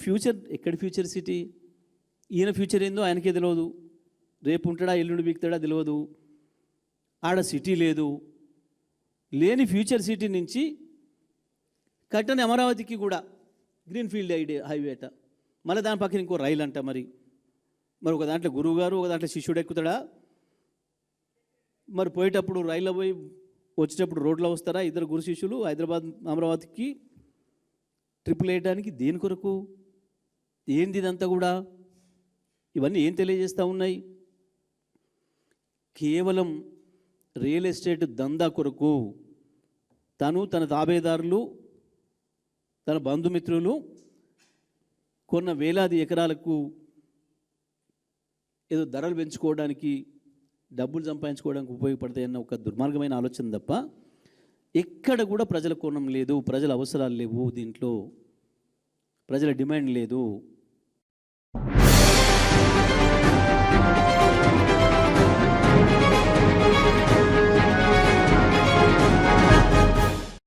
Future ఎక్కడి future city? ఈయన future ఏందో ఆయనకే తెలియదు. రేపు ఉంటాడా ఎల్లుండి బీక్తాడా తెలియదు. ఆడ సిటీ లేదు. లేని ఫ్యూచర్ సిటీ నుంచి కట్టని అమరావతికి కూడా గ్రీన్ఫీల్డ్ హైవే అట, మళ్ళీ దాని పక్కన ఇంకో రైలు అంట. మరి ఒక దాంట్లో గురువు గారు, ఒక దాంట్లో శిష్యుడు ఎక్కుతాడా? మరి పోయేటప్పుడు రైల్లో పోయి వచ్చేటప్పుడు రోడ్లో వస్తారా ఇద్దరు గురు శిష్యులు హైదరాబాద్ అమరావతికి ట్రిపుల్ వేయడానికి? దేని కొరకు? ఏంది ఇదంతా కూడా? ఇవన్నీ ఏం తెలియజేస్తూ ఉన్నాయి? కేవలం రియల్ ఎస్టేట్ దందా కొరకు తను, తన తాబేదారులు, తన బంధుమిత్రులు కొన్న వేలాది ఎకరాలకు ఏదో ధరలు పెంచుకోవడానికి, డబ్బులు సంపాదించుకోవడానికి ఉపయోగపడతాయన్న ఒక దుర్మార్గమైన ఆలోచన తప్ప ఎక్కడ కూడా ప్రజల కోణం లేదు, ప్రజల అవసరాలు లేవు, దీంట్లో ప్రజల డిమాండ్ లేదు.